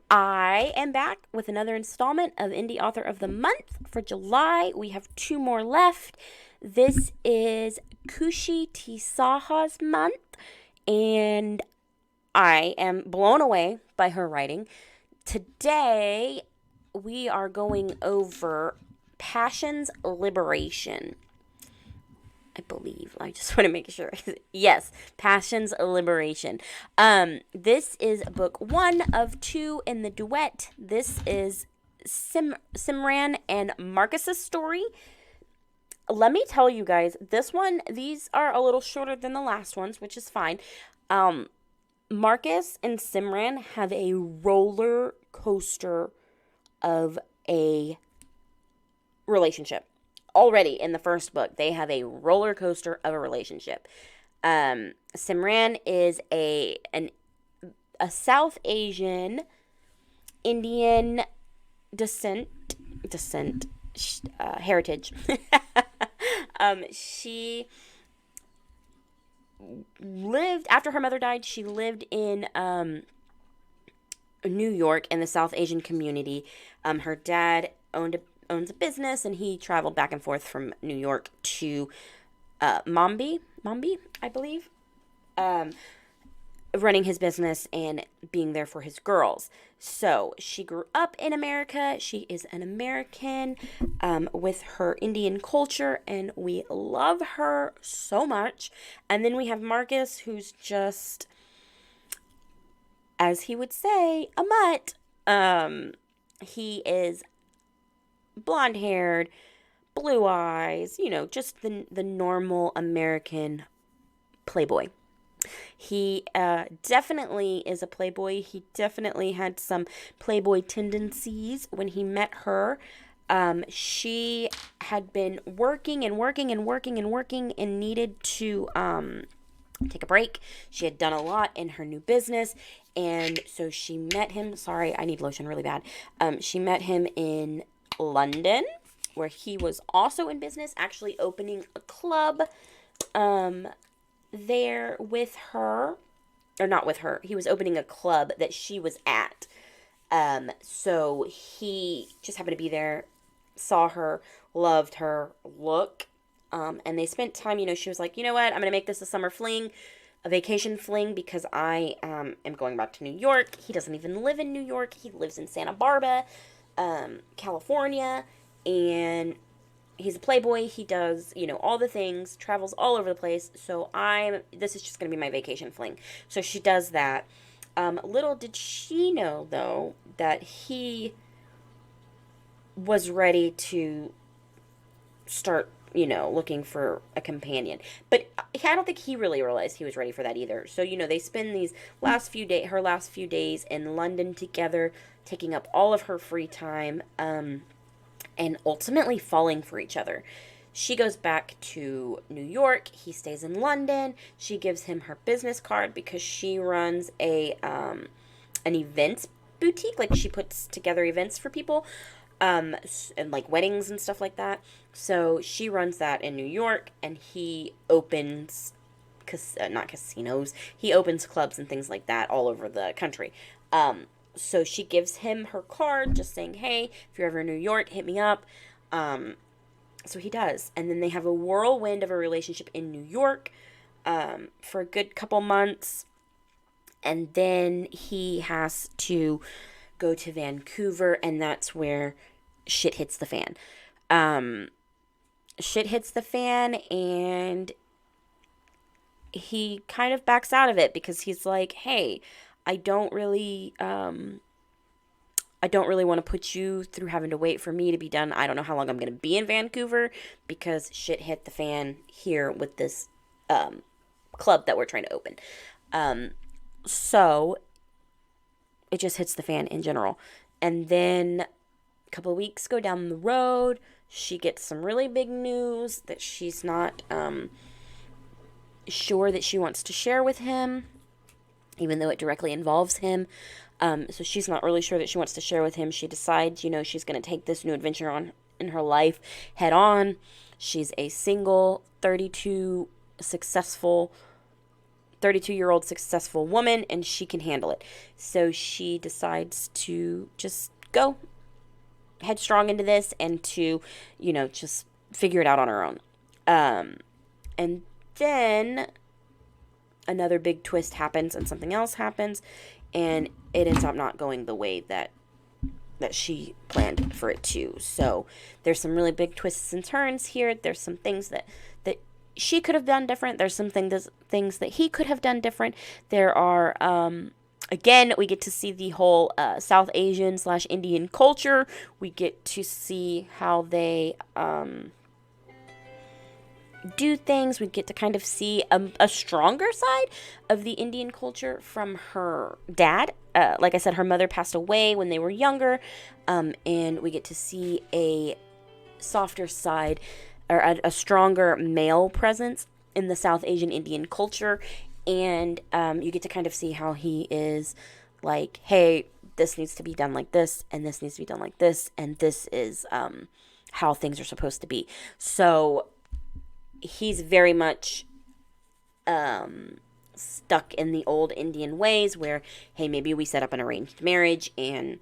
I am back with another installment of Indie Author of the Month for July. We have two more left. This is Khushi Saha's month, and I am blown away by her writing. Today, we are going over Passion's Liberation. I believe. I just want to make sure. Yes, Passion's Liberation. This is book one of two in the duet. This is Simran and Marcus's story. Let me tell you guys, these are a little shorter than the last ones, which is fine. Marcus and Simran have a roller coaster of a relationship. Already in the first book, they have a roller coaster of a relationship. Simran is a South Asian Indian heritage. She lived after her mother died. She lived in New York in the South Asian community. Her dad owns a business, and he traveled back and forth from New York to Mumbai, I believe, running his business and being there for his girls. So she grew up in America. She is an American with her Indian culture, and we love her so much. And then we have Marcus, who's just, as he would say, a mutt. He is blonde haired, blue eyes, just the normal American playboy. He definitely is a playboy. He definitely had some playboy tendencies when he met her. She had been working and needed to take a break. She had done a lot in her new business, and so she met him. Sorry, I need lotion really bad. She met him in London, where he was also in business, actually opening a club there with her, or not with her. He was opening a club that she was at. So he just happened to be there, saw her, loved her look, and they spent time. She was like, you know what, I'm gonna make this a summer fling, a vacation fling, because I am going back to New York. He doesn't even live in New York. He lives in Santa Barbara, California, and he's a playboy. He does, all the things, travels all over the place. So this is just going to be my vacation fling. So she does that. Little did she know, though, that he was ready to start, looking for a companion. But I don't think he really realized he was ready for that either. So, they spend her last few days in London together, taking up all of her free time, and ultimately falling for each other. She goes back to New York. He stays in London. She gives him her business card because she runs an events boutique. Like, she puts together events for people, and like weddings and stuff like that. So she runs that in New York, and he opens not casinos. He opens clubs and things like that all over the country. So she gives him her card, just saying, hey, if you're ever in New York, hit me up. So he does. And then they have a whirlwind of a relationship in New York for a good couple months. And then he has to go to Vancouver, and that's where shit hits the fan. Shit hits the fan, and he kind of backs out of it because he's like, hey, I don't really want to put you through having to wait for me to be done. I don't know how long I'm going to be in Vancouver because shit hit the fan here with this club that we're trying to open. So it just hits the fan in general. And then a couple of weeks go down the road, she gets some really big news that she's not sure that she wants to share with him, even though it directly involves him. So she's not really sure that she wants to share with him. She decides, she's going to take this new adventure on in her life head on. She's a single, 32 32-year-old successful woman, and she can handle it. So she decides to just go headstrong into this and to, just figure it out on her own. And then another big twist happens and something else happens, and it ends up not going the way that she planned for it to. So there's some really big twists and turns here. There's some things that she could have done different. There's some things that he could have done different. There are, again, we get to see the whole South Asian / Indian culture. We get to see how they do things. We get to kind of see a stronger side of the Indian culture from her dad. Like I said, her mother passed away when they were younger, and we get to see a softer side, or a stronger male presence in the South Asian Indian culture. And you get to kind of see how he is like, hey, this needs to be done like this, and this needs to be done like this, and this is how things are supposed to be. So he's very much stuck in the old Indian ways where, hey, maybe we set up an arranged marriage and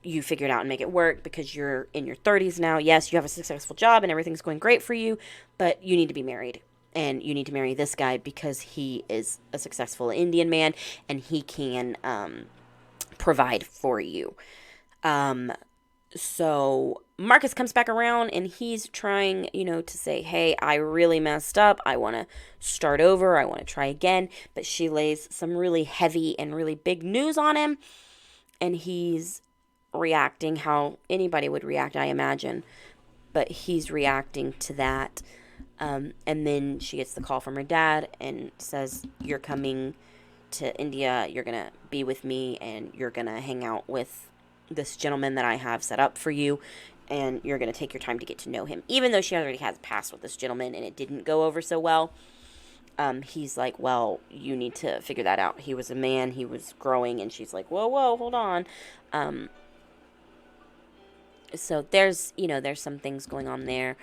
you figure it out and make it work because you're in your 30s now. Yes, you have a successful job and everything's going great for you, but you need to be married. And you need to marry this guy because he is a successful Indian man and he can provide for you. So Marcus comes back around and he's trying, to say, hey, I really messed up. I want to start over. I want to try again. But she lays some really heavy and really big news on him. And he's reacting how anybody would react, I imagine. But he's reacting to that. And then she gets the call from her dad and says, you're coming to India. You're going to be with me and you're going to hang out with this gentleman that I have set up for you, and you're going to take your time to get to know him. Even though she already has passed with this gentleman and it didn't go over so well, he's like, well, you need to figure that out. He was a man, he was growing, and she's like, whoa, hold on. So there's some things going on there.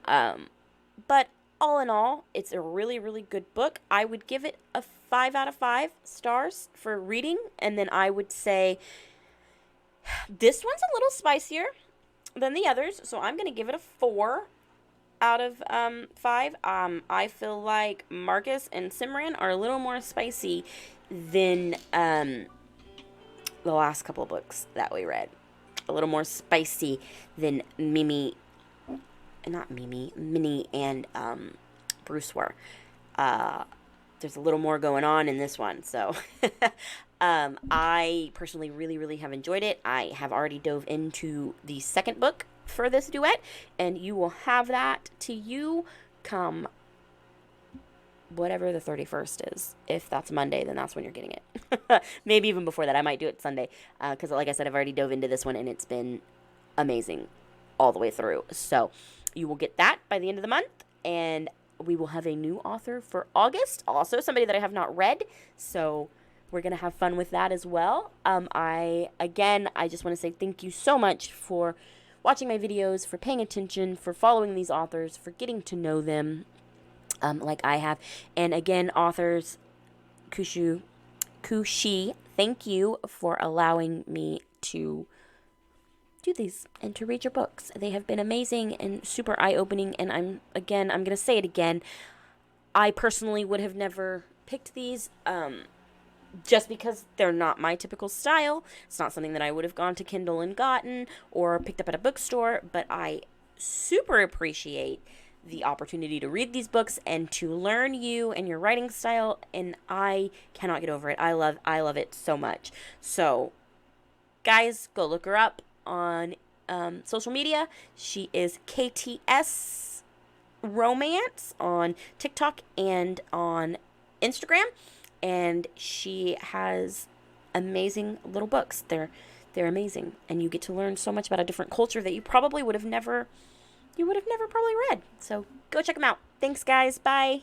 But all in all, it's a really, really good book. I would give it a 5 out of 5 stars for reading, and then I would say this one's a little spicier than the others, so I'm going to give it a 4 out of 5. I feel like Marcus and Simran are a little more spicy than the last couple of books that we read. A little more spicy than Minnie and Bruce were. There's a little more going on in this one, so I personally really, really have enjoyed it. I have already dove into the second book for this duet, and you will have that to you come whatever the 31st is. If that's Monday, then that's when you're getting it. Maybe even before that. I might do it Sunday, because like I said, I've already dove into this one, and it's been amazing all the way through. So you will get that by the end of the month, and we will have a new author for August, also somebody that I have not read, so we're going to have fun with that as well. I just want to say thank you so much for watching my videos, for paying attention, for following these authors, for getting to know them like I have. And again, authors, Khushi, thank you for allowing me to do these and to read your books. They have been amazing and super eye-opening, and I'm going to say it again. I personally would have never picked these just because they're not my typical style. It's not something that I would have gone to Kindle and gotten or picked up at a bookstore, but I super appreciate the opportunity to read these books and to learn you and your writing style, and I cannot get over it. I love it so much. So guys, go look her up on social media. She is KTS Romance on TikTok and on Instagram, and she has amazing little books. They're amazing, and you get to learn so much about a different culture that you probably would have never probably read. So go check them out. Thanks, guys. Bye.